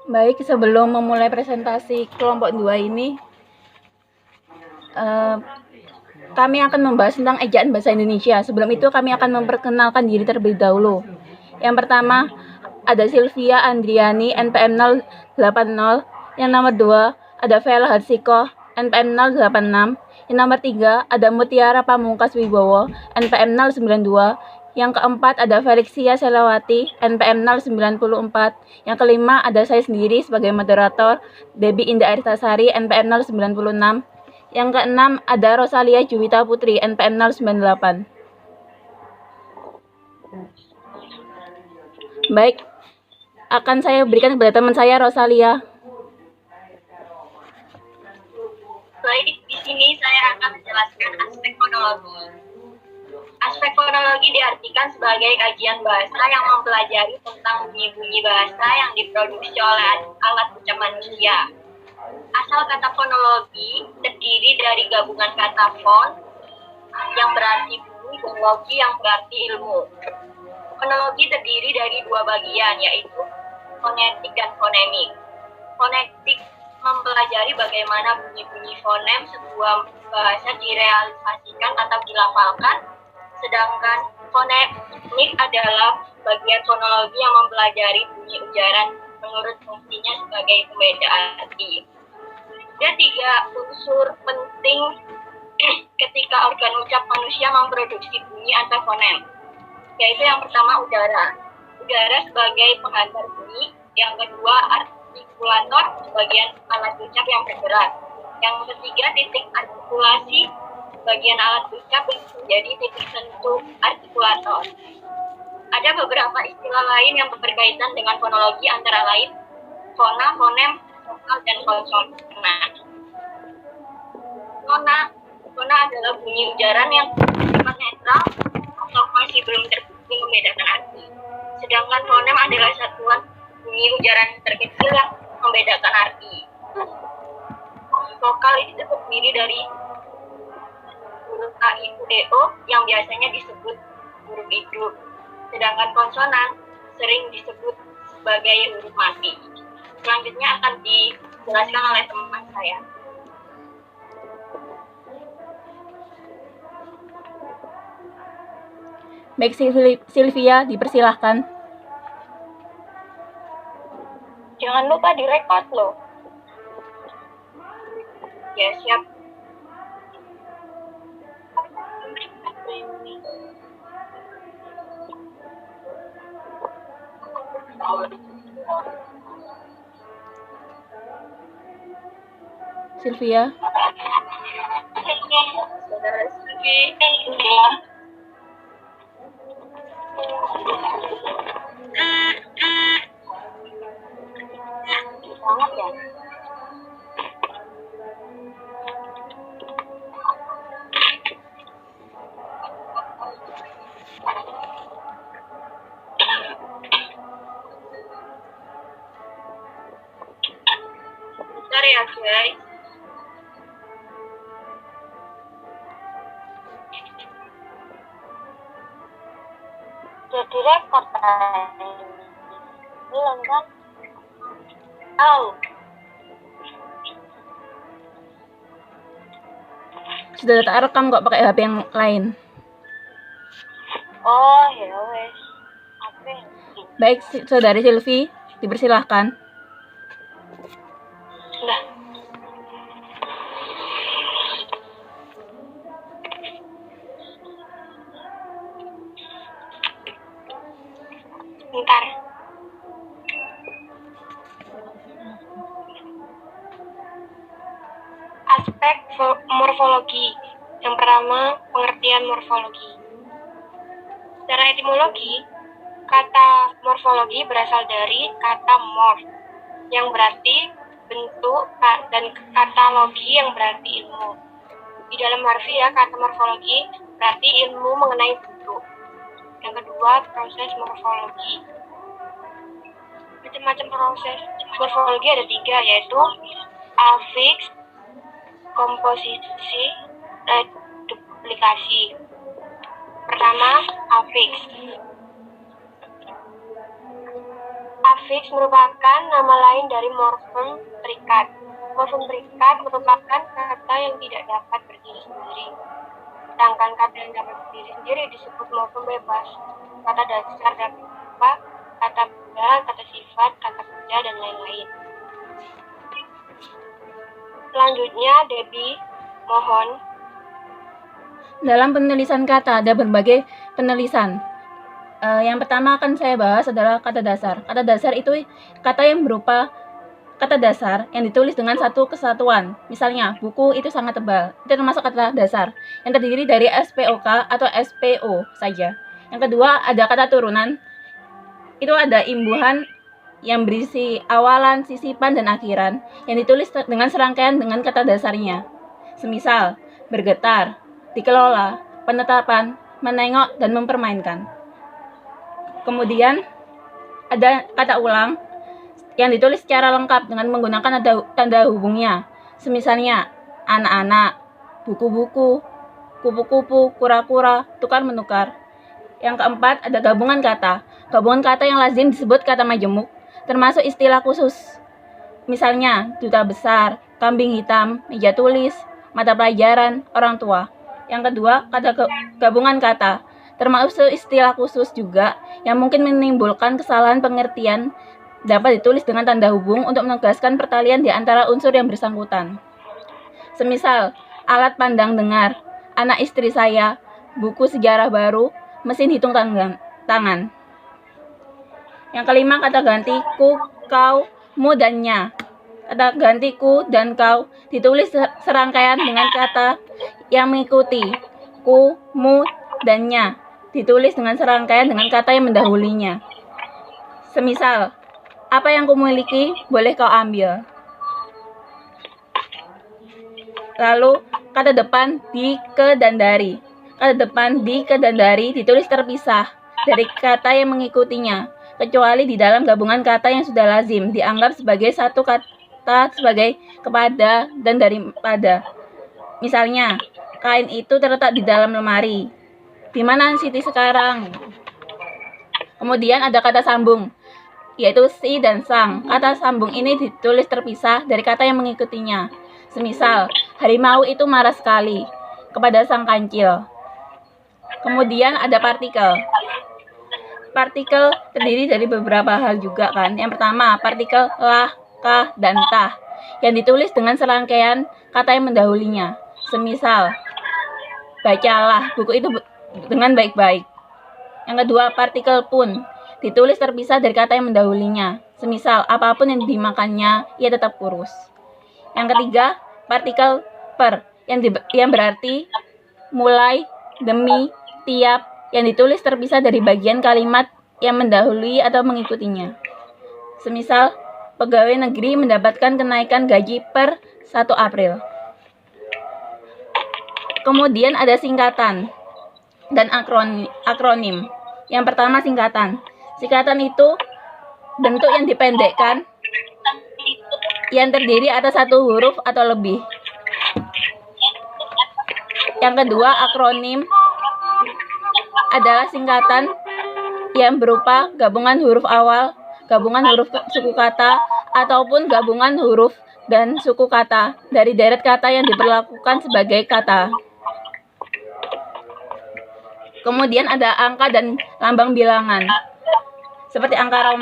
Baik, sebelum memulai presentasi kelompok 2 ini, kami akan membahas tentang ejaan bahasa Indonesia. Sebelum itu kami akan memperkenalkan diri terlebih dahulu. Yang pertama, ada Sylvia Andriani, NPM 080. Yang nomor 2, ada Vela Harsiko, NPM 086. Yang nomor 3, ada Mutiara Pamungkas Wibowo, NPM 092. Yang keempat, ada Felixia Selawati, NPM 094. Yang kelima, ada saya sendiri sebagai moderator, Debbie Indah Aristasari, NPM 096. Yang keenam, ada Rosalia Juwita Putri, NPM 098. Baik, akan saya berikan kepada teman saya, Rosalia. Baik, di sini saya akan menjelaskan aspek fonologi. Aspek fonologi diartikan sebagai kajian bahasa yang mempelajari tentang bunyi-bunyi bahasa yang diproduksi oleh alat ucap manusia. Asal kata fonologi terdiri dari gabungan kata fon yang berarti bunyi dan logi yang berarti ilmu. Fonologi terdiri dari dua bagian, yaitu fonetik dan fonemik. Fonetik mempelajari bagaimana bunyi-bunyi fonem sebuah bahasa direalisasikan atau dilafalkan, sedangkan fonemik adalah bagian fonologi yang mempelajari bunyi ujaran menurut fungsinya sebagai pembeda arti. Ada 3 unsur penting ketika organ ucap manusia memproduksi bunyi atau fonem, yaitu yang pertama udara. Udara sebagai penghantar bunyi, yang kedua artikulator sebagian alat ucap yang bergerak, yang ketiga titik artikulasi bagian alat ucap yang menjadi titik sentuh artikulator. Ada beberapa istilah lain yang berkaitan dengan fonologi, antara lain fona, fonem, vokal, dan konsonan. Fona adalah bunyi ujaran yang bersifat netral atau masih belum terbukti membedakan arti. Sedangkan fonem adalah satuan bunyi ujaran terkecil yang membedakan arti. Vokal itu terdiri dari huruf A, I, U, D, O yang biasanya disebut huruf hidup. Sedangkan konsonan sering disebut sebagai huruf mati. Selanjutnya akan dijelaskan oleh teman saya. Baik, Sylvia, dipersilahkan. Jangan lupa direkod loh. Ya, siap. Sylvia. Saudara Sylvia. Banget ya. Bentar ya guys. Jadi rekod belum kan? Sudah tak rekam kok pakai HP yang lain. Oh ya wes. Baik, saudari Sylvie, dipersilahkan. Sudah. Bentar. Aspek morfologi. Yang pertama, pengertian morfologi. Secara etimologi, kata morfologi berasal dari kata morf, yang berarti bentuk, dan kata logi yang berarti ilmu. Di dalam harfiah, kata morfologi berarti ilmu mengenai bentuk. Yang kedua, proses morfologi. Macam-macam proses morfologi ada 3, yaitu afiks, komposisi, dan duplikasi. Pertama, afiks. Afiks merupakan nama lain dari morfem terikat. Morfem terikat merupakan kata yang tidak dapat berdiri sendiri. Sedangkan kata yang dapat berdiri sendiri disebut morfem bebas. Kata dasar dapat berupa kata benda, kata sifat, kata kerja, dan lain-lain. Selanjutnya, Debbie, mohon. Dalam penulisan kata ada berbagai penulisan. Yang pertama akan saya bahas adalah kata dasar. Kata dasar itu kata yang berupa kata dasar yang ditulis dengan satu kesatuan. Misalnya, buku itu sangat tebal. Itu termasuk kata dasar yang terdiri dari SPOK atau SPO saja. Yang kedua, ada kata turunan. Itu ada imbuhan yang berisi awalan, sisipan, dan akhiran yang ditulis dengan serangkaian dengan kata dasarnya. Semisal, bergetar, dikelola, penetapan, menengok, dan mempermainkan. Kemudian ada kata ulang yang ditulis secara lengkap dengan menggunakan tanda hubungnya. Semisalnya anak-anak, buku-buku, kupu-kupu, kura-kura, tukar-menukar. Yang keempat ada gabungan kata. Gabungan kata yang lazim disebut kata majemuk, termasuk istilah khusus. Misalnya duta besar, kambing hitam, meja tulis, mata pelajaran, orang tua. Yang kedua, kata gabungan kata, termasuk istilah khusus juga yang mungkin menimbulkan kesalahan pengertian, dapat ditulis dengan tanda hubung untuk menegaskan pertalian di antara unsur yang bersangkutan. Semisal, alat pandang dengar, anak istri saya, buku sejarah baru, mesin hitung tangan. Yang kelima, kata ganti ku, kau, mu, dan nya. Kata ganti ku dan kau ditulis serangkaian dengan kata yang mengikuti. Ku, mu, dan nya ditulis dengan serangkaian dengan kata yang mendahulinya. Semisal, apa yang kumiliki boleh kau ambil. Lalu, kata depan di, ke, dan dari. Kata depan di, ke, dan dari ditulis terpisah dari kata yang mengikutinya, kecuali di dalam gabungan kata yang sudah lazim dianggap sebagai satu kata sebagai kepada dan daripada. Misalnya, kain itu terletak di dalam lemari. Di mana Siti sekarang? Kemudian ada kata sambung, yaitu si dan sang. Kata sambung ini ditulis terpisah dari kata yang mengikutinya. Semisal, harimau itu marah sekali kepada sang kancil. Kemudian ada partikel. Partikel terdiri dari beberapa hal juga kan. Yang pertama, partikel lah, kah, dan tah yang ditulis dengan serangkaian kata yang mendahulinya. Semisal, bacalah buku itu dengan baik-baik. Yang kedua, partikel pun ditulis terpisah dari kata yang mendahulinya. Semisal, apapun yang dimakannya, ia tetap kurus. Yang ketiga, partikel per yang berarti mulai, demi, tiap yang ditulis terpisah dari bagian kalimat yang mendahului atau mengikutinya. Semisal, pegawai negeri mendapatkan kenaikan gaji per 1 April. Kemudian ada singkatan dan akronim. Yang pertama, singkatan. Singkatan itu bentuk yang dipendekkan yang terdiri atas satu huruf atau lebih. Yang kedua, akronim adalah singkatan yang berupa gabungan huruf awal, gabungan huruf suku kata, ataupun gabungan huruf dan suku kata dari deret kata yang diperlakukan sebagai kata. Kemudian ada angka dan lambang bilangan, seperti angka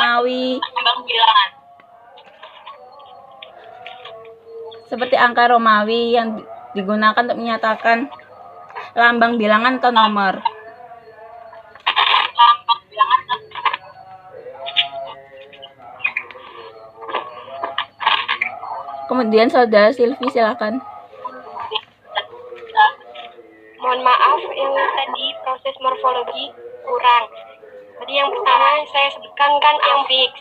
Romawi, yang digunakan untuk menyatakan lambang bilangan atau nomor. Kemudian saudara Silvi, silakan. Mohon maaf, yang tadi proses morfologi kurang. Tadi yang pertama saya sebutkan kan afiks.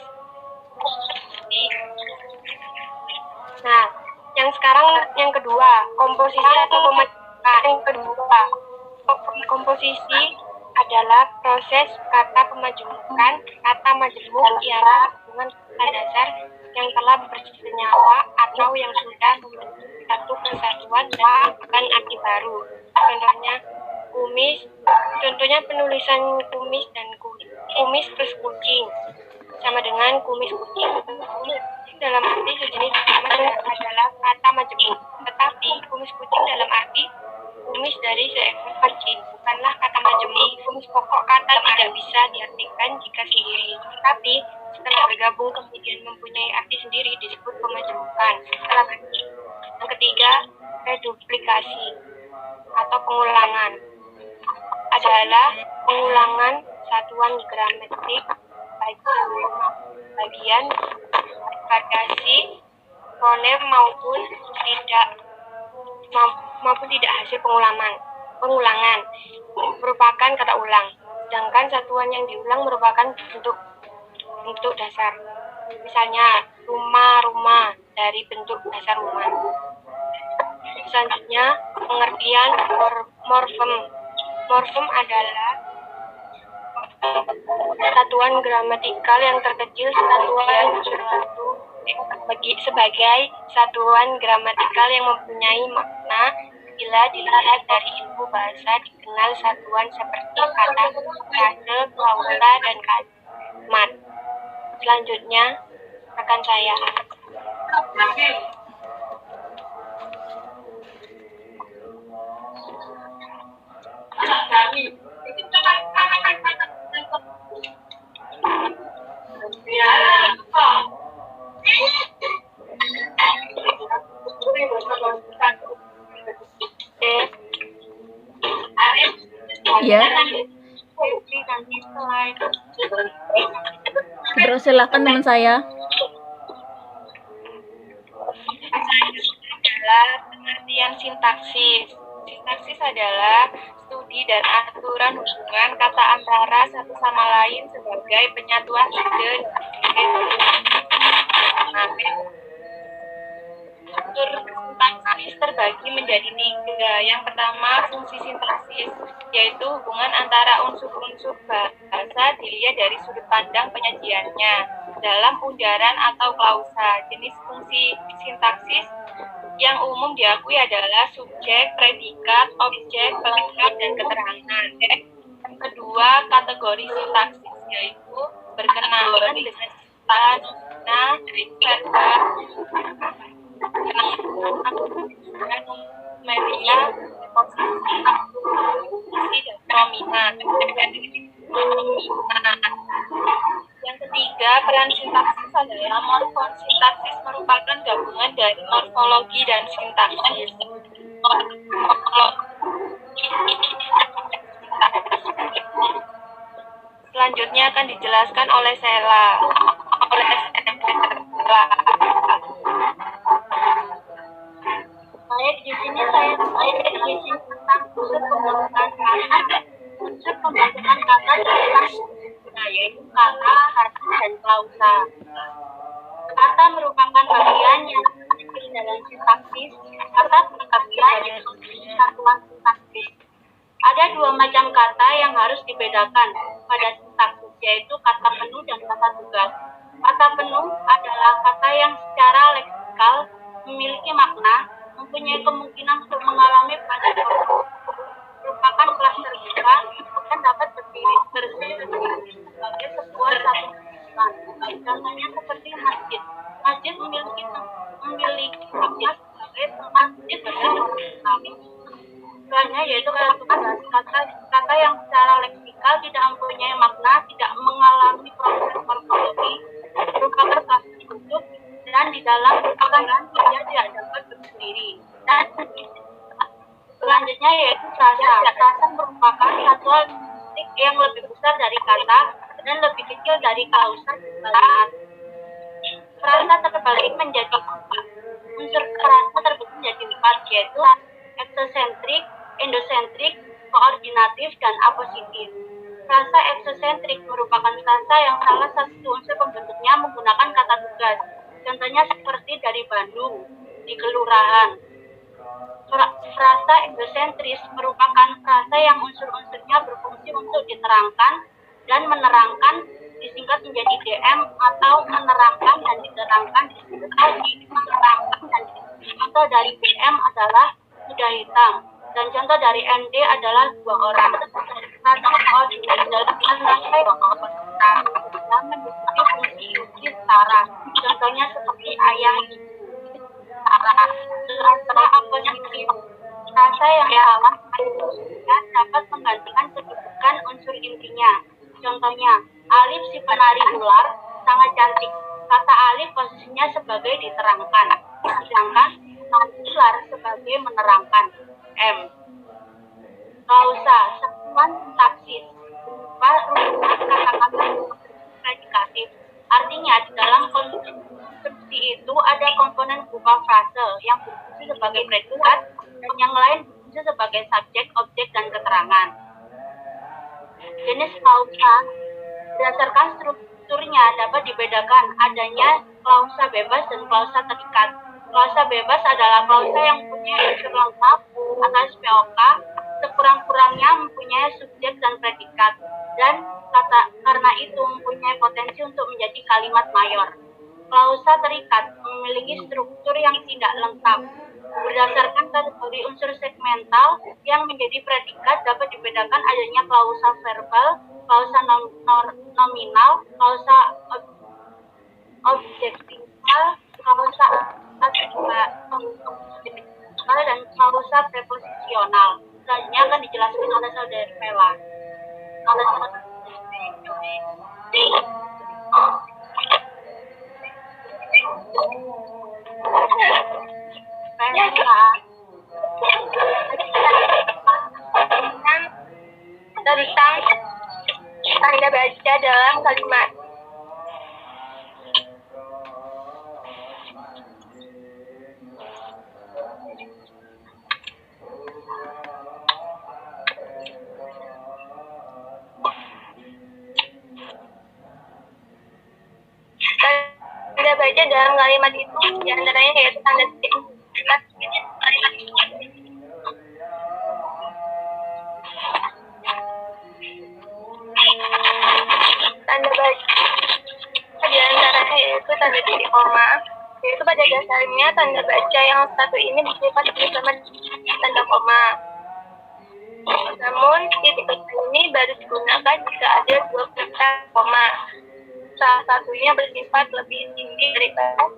Nah, yang sekarang yang kedua, komposisi atau pemajukan. Yang kedua, komposisi adalah proses kata pemajemukan. Kata majemuk ialah gabungan kata dasar yang telah bersenyawa atau yang sudah membentuk satu kesatuan dan bukan arti baru. Contohnya kumis, contohnya penulisan kumis dan kumis plus kucing. sama dengan kumis kucing. Kumis kucing dalam arti sejenis adalah kata majemuk, tetapi kumis kucing dalam arti kumis dari seekor kucing bukanlah kata majemuk. Kumis pokok kata tidak bisa diartikan jika sendiri, tapi setelah bergabung kemudian mempunyai arti sendiri disebut pemajemukan. Setelah bagi. Yang ketiga, reduplikasi atau pengulangan adalah pengulangan satuan gramatik bagian variasi fonem maupun tidak hasil pengulangan merupakan kata ulang, sedangkan satuan yang diulang merupakan bentuk dasar. Misalnya rumah dari bentuk dasar rumah. Selanjutnya, pengertian morfem. Morfem adalah satuan gramatikal yang terkecil sebagai satuan gramatikal yang mempunyai makna. Bila dilihat dari ilmu bahasa dikenal satuan seperti kata, frase, klausa, dan kalimat. Selanjutnya, rekan saya. Ya, silakan teman saya. Adalah pengertian sintaksis. Sintaksis adalah studi dan aturan hubungan kata antara satu sama lain sebagai penyatuan ide. Unsur sintaksis terbagi menjadi 3. Yang pertama, fungsi sintaksis, yaitu hubungan antara unsur-unsur bahasa dilihat dari sudut pandang penyajiannya dalam ujaran atau klausa. Jenis fungsi sintaksis yang umum diakui adalah subjek, predikat, objek, pelengkap, dan keterangan. Yang kedua, kategori sintaksis, yaitu berkenaan dengan verba, media, posisi, dan prominat. Yang ketiga, peran sintaksis adalah morfosintaksis, merupakan gabungan dari morfologi dan sintaksis. Selanjutnya akan dijelaskan oleh Sela. Saya di sini tentang unsur pembentukan kata yaitu kata, arti, dan klausa. Kata merupakan bagian yang penting dalam sintaksis. Kata bagian dari satuan sintaksis. Ada 2 macam kata yang harus dibedakan pada sintaksis, yaitu kata penuh dan kata tugas. Kata penuh adalah kata yang secara leksikal memiliki makna, mempunyai kemungkinan untuk mengalami proses merupakan kelas terbuka dan dapat berdiri sebagai sebuah satuan. Contohnya seperti masjid. Masjid memiliki makna sebagai tempat beribadah. Contohnya yaitu kata yang secara leksikal tidak mempunyai makna, tidak mengalami proses morfologi, merupakan kelas tertutup, dan di dalam perkataan dia tidak dapat berdiri. Dan selanjutnya yaitu frasa. Frasa merupakan satuan linguistik yang lebih besar dari kata dan lebih kecil dari klausa. Frasa terbagi menjadi 4. Unsur frasa terbagi menjadi 4, yaitu eksosentrik, endosentrik, koordinatif, dan apositif. Frasa eksosentrik merupakan frasa yang salah satu unsur pembentuknya menggunakan kata tugas. Contohnya seperti dari Bandung, di kelurahan. Frasa endosentris merupakan frasa yang unsur-unsurnya berfungsi untuk diterangkan dan menerangkan, disingkat menjadi DM, atau menerangkan dan diterangkan disingkat menerangkan dan atau dari BM adalah kuda hitam, dan contoh dari MD adalah 2 orang. Frasa koordinatif dalam rangkai yang memiliki fungsi setara. Contohnya seperti ayah, ibu, setara. Antara apelnya rasa yang kalah dapat menggantikan kedudukan unsur intinya. Contohnya, Alif si penari ular sangat cantik. Kata Alif posisinya sebagai diterangkan, sedangkan ular sebagai menerangkan. M. Klausa, satuan sintaksis, berupa rujukan kata-kata predikatif. Artinya, di dalam konstruksi itu ada komponen berupa frase yang berfungsi sebagai predikat, yang lain berfungsi sebagai subjek, objek, dan keterangan. Jenis klausa berdasarkan strukturnya dapat dibedakan adanya klausa bebas dan klausa terikat. Klausa bebas adalah klausa yang mempunyai unsur lengkap atau SPOK, sekurang-kurangnya mempunyai subjek dan predikat, dan karena itu mempunyai potensi untuk menjadi kalimat mayor. Klausa terikat memiliki struktur yang tidak lengkap. Berdasarkan kategori unsur segmental yang menjadi predikat dapat dibedakan adanya klausa verbal, klausa nominal, klausa objektifal, klausa adjektifal, dan klausa preposisional. Selanjutnya akan dijelaskan oleh saudari Vela. Tentang tanda baca dalam kalimat. Tanda baca dalam kalimat itu diantaranya yaitu tanda titik. Tanda baca diantaranya yaitu tanda titik koma, yaitu pada dasarnya tanda baca yang satu ini bersifat bersama tanda koma. Namun titik ini baru digunakan jika ada dua kata koma. Salah satunya bersifat lebih tinggi daripada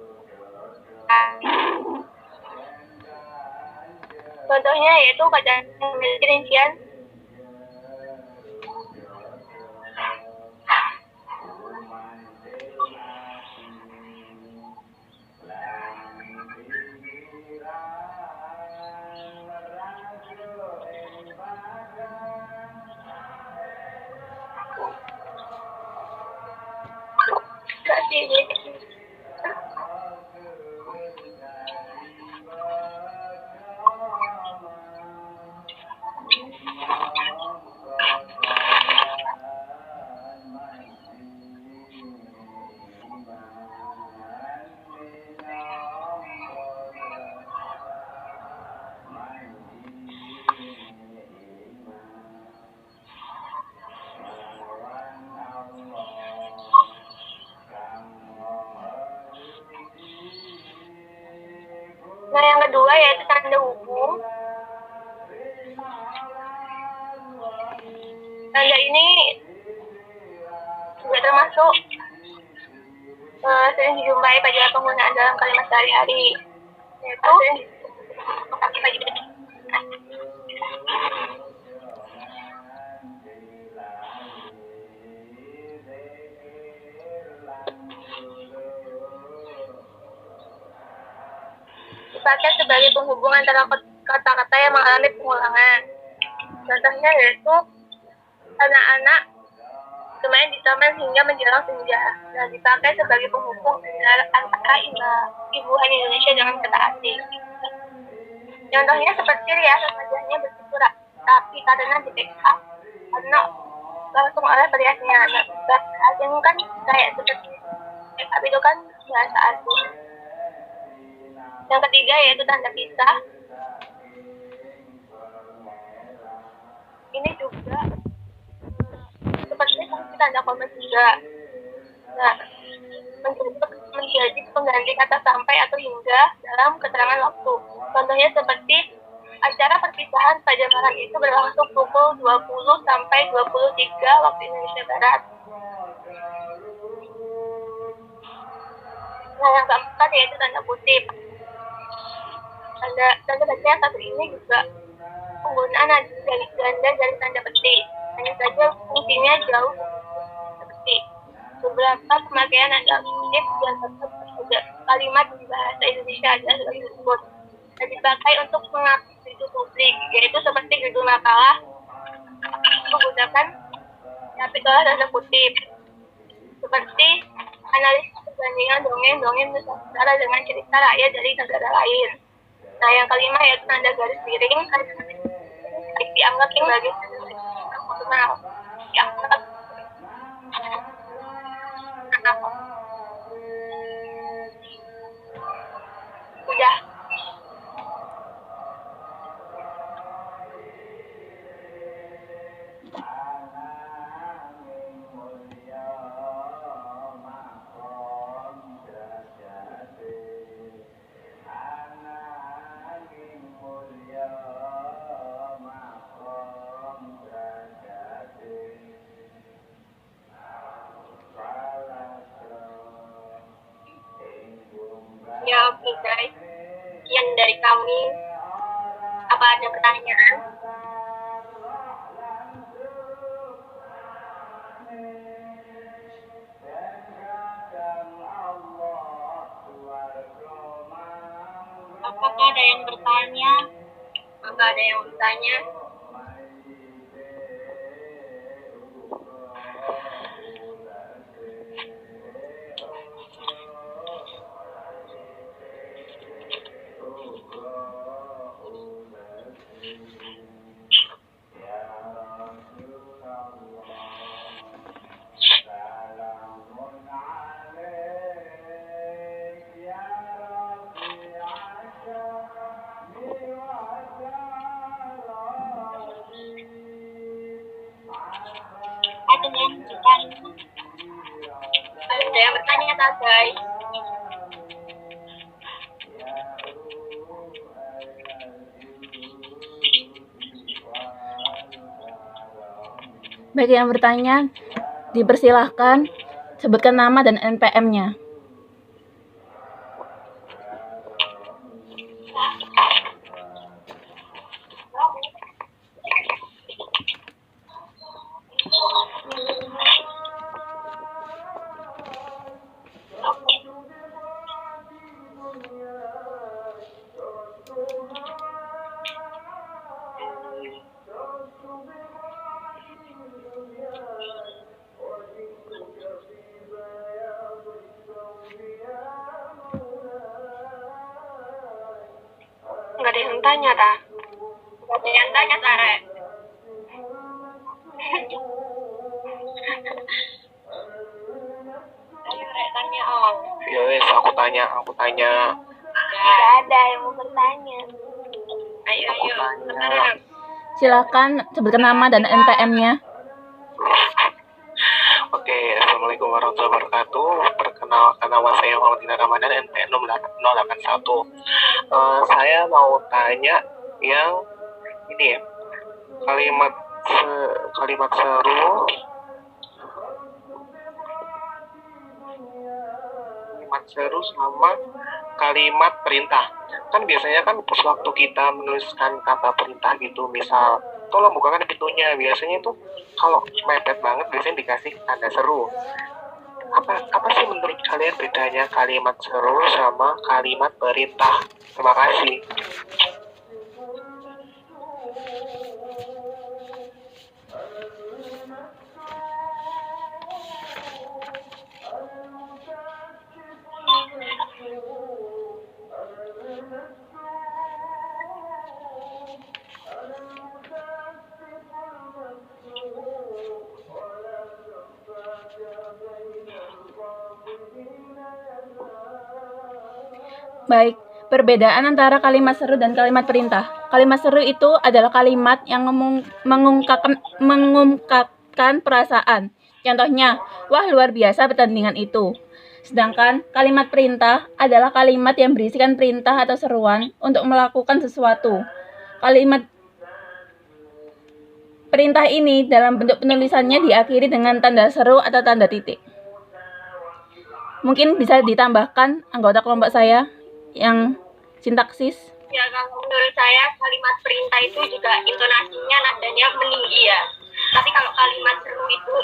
contohnya yaitu pada memiliki rincian Nah, yang kedua yaitu tanda hubung. Tanda ini juga termasuk sering dijumpai pada penggunaan dalam kalimat sehari-hari, yaitu dipakai sebagai penghubung antara kata-kata yang mengalami pengulangan. Contohnya yaitu anak-anak bermain di taman hingga menjelang senja, dan dipakai sebagai penghubung antara ibuan Indonesia dengan kata asing. Contohnya seperti riasan wajahnya begitu rapi karena dipeksa karena langsung oleh periasnya. Bahasa asing kan kayak seperti make itu kan bahasa asing. Yang ketiga yaitu tanda pisah. Ini juga seperti fungsi tanda koma juga. Nah, menjadi pengganti kata sampai atau hingga dalam keterangan waktu. Contohnya seperti acara perpisahan pada malam itu berlangsung pukul 20 sampai 23 waktu Indonesia Barat. Nah, yang keempat yaitu tanda kutip. Tanda baca yang satu ini juga penggunaan dari ganda dari tanda petik. Hanya saja fungsinya jauh seperti beberapa pemakaian tanda kutip yang tetap ada kalimat di bahasa Indonesia adalah sebagai berikut. Dan dipakai untuk mengakses publik, yaitu seperti judul makalah menggunakan artikel tanda kutip, seperti analisis perbandingan dongeng-dongeng Nusantara dengan cerita rakyat dari negara lain. Nah, yang kelima yaitu tanda garis miring, dianggap sebagai fungsional. Dianggap udah. Ya, oke guys. Sekian dari kami. Apa ada pertanyaan? Apakah ada yang bertanya? Apakah ada yang bertanya? Ada yang bertanya tak guys? Bagi yang bertanya, dipersilahkan sebutkan nama dan NPM-nya. Nggak ada yang tanya, ta? Nggak ada yang tanya, Tare. Ayo, Rek, tanya, Om. Ya wes, aku tanya. Nggak ada yang mau bertanya. Ayo, sekarang. Silakan sebutkan nama dan NPM-nya. Oke, Assalamualaikum warahmatullahi wabarakatuh. Perkenalkan, nama saya Muhammad Dina Ramadan, NPM 081. Saya mau tanya yang ini ya, kalimat seru sama kalimat perintah. Kan biasanya kan pas waktu kita menuliskan kata perintah gitu, misal tolong bukakan pintunya, biasanya itu kalau mepet banget biasanya dikasih tanda seru. Apa sih menurut kalian bedanya kalimat seru sama kalimat perintah? Terima kasih. Baik, perbedaan antara kalimat seru dan kalimat perintah. Kalimat seru itu adalah kalimat yang mengungkapkan perasaan. Contohnya, wah luar biasa pertandingan itu. Sedangkan kalimat perintah adalah kalimat yang berisikan perintah atau seruan untuk melakukan sesuatu. Kalimat perintah ini dalam bentuk penulisannya diakhiri dengan tanda seru atau tanda titik. Mungkin bisa ditambahkan anggota kelompok saya yang sintaksis. Ya, kalau menurut saya kalimat perintah itu juga intonasinya nadanya meninggi ya. Tapi kalau kalimat seru itu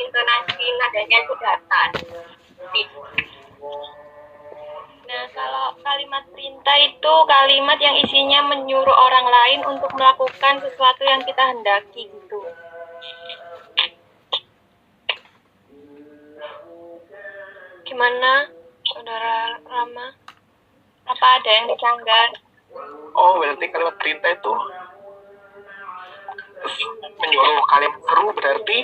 intonasi nadanya itu datar. Nah, kalau kalimat perintah itu kalimat yang isinya menyuruh orang lain untuk melakukan sesuatu yang kita hendaki gitu. Gimana, Saudara Rama? Apa ada yang dicanggah? Oh, berarti kalimat perintah itu menyuruh. Kalimat seru berarti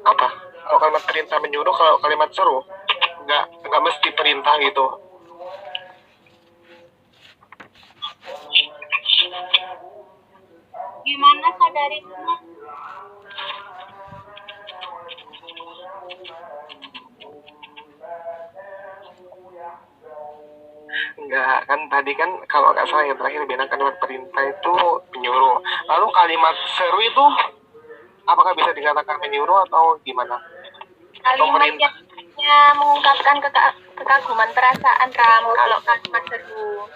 apa? Kalau kalimat perintah menyuruh, kalau kalimat seru nggak mesti perintah gitu. Gimana, Saudari Rama? Enggak, kan tadi kan kalau nggak salah yang terakhir bilang kalimat perintah itu menyuruh. Lalu kalimat seru itu apakah bisa dikatakan menyuruh atau gimana? Kalimat yang mengungkapkan kekaguman perasaan, Ram, kalau kalimat seru.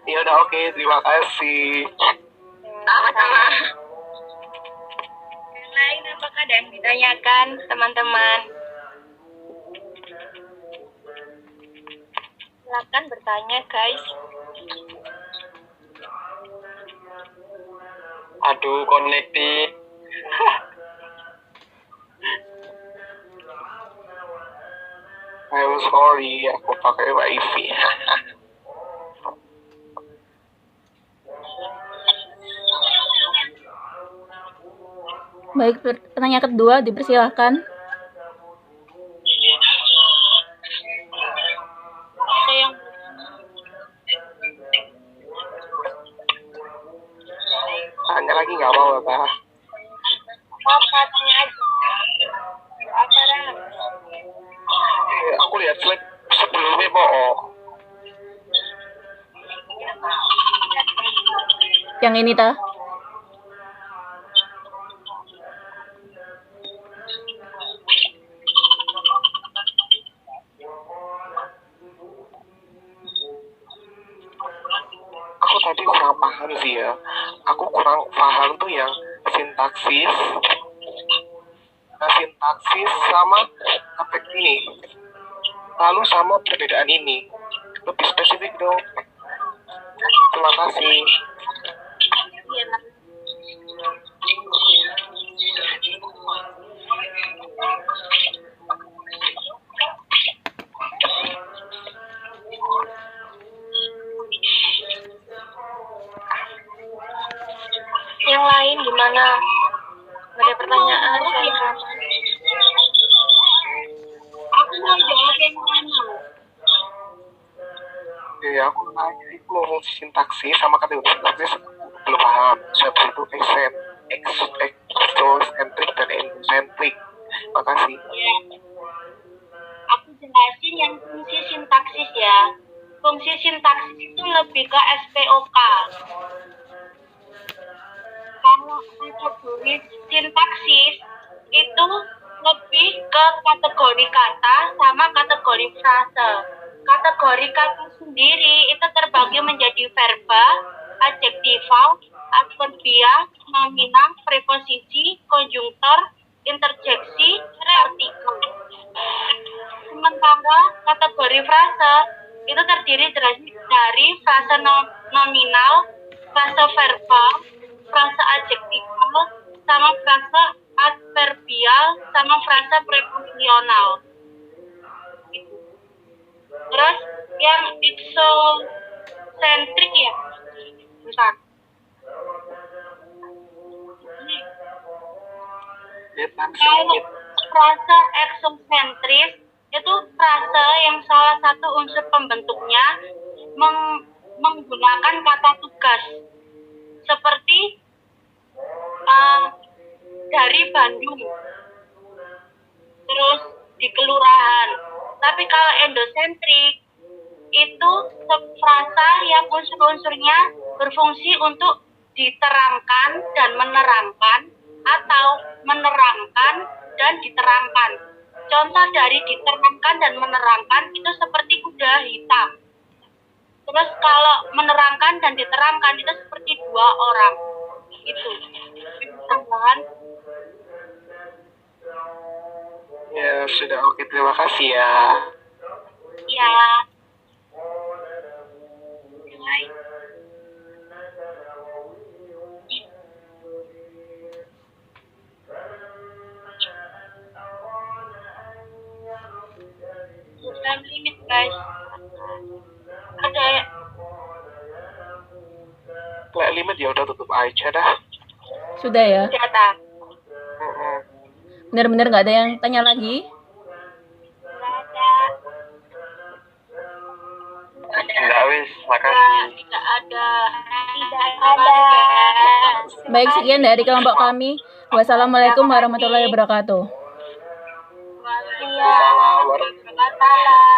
Ya udah, oke, terima kasih. Sama-sama. Yang lain apakah ada yang ditanyakan, teman-teman? Silakan bertanya, guys. Aduh, konektif. I'm sorry, aku pakai wifi. Baik, pertanyaan kedua dipersilahkan. Ada yang Tanya lagi nggak mau apa? apa, tanya aja. Apa, Ram? Aku lihat slide sebelumnya bohong. Yang ini ta. Aku tadi kurang paham sih ya. Aku kurang paham tuh yang sintaksis. Nah, sintaksis sama kata ini. Lalu sama perbedaan ini. Lebih spesifik dong. Terima kasih. Yang lain gimana? Ada pertanyaan, saya Rama. Aku mau jawab yang mana? Ya, aku nanya itu mau sintaksis sama kategori sintaksis belum paham. Habis itu exocentric dan endocentrik. Makasih. Ya. Aku jelasin yang fungsi sintaksis ya. Fungsi sintaksis itu lebih ke SPOK. Kalau kategori sintaksis itu lebih ke kategori kata sama kategori frase. Kategori kata sendiri itu terbagi menjadi verba, adjektival, adverbial, nominal, preposisi, konjungtor, interjeksi, artikel. Sementara kategori frase itu terdiri dari frase nominal, frase verbal, frase adjektival, sama frase adverbial, sama frase preposisional. Terus yang exocentric ya, bentar. Kalau frase exocentris itu frase yang salah satu unsur pembentuknya menggunakan kata tugas. Seperti dari Bandung, terus di kelurahan. Tapi kalau endosentrik itu frasa yang unsur-unsurnya berfungsi untuk diterangkan dan menerangkan atau menerangkan dan diterangkan. Contoh dari diterangkan dan menerangkan itu seperti kuda hitam. Terus kalau menerangkan dan diterangkan itu seperti dua orang. Itu tambahan. Ya sudah, oke, terima kasih ya. Ya. Time limit guys. Ada Kayak limit ya udah tutup aja dah. Sudah ya? data. Mm-mm. Benar-benar nggak ada yang tanya lagi? Enggak wis, makasih. Tidak ada. Tidak ada. Baik, sekian dari kelompok kami. Wassalamualaikum warahmatullahi wabarakatuh. Waalaikumsalam warahmatullahi wabarakatuh.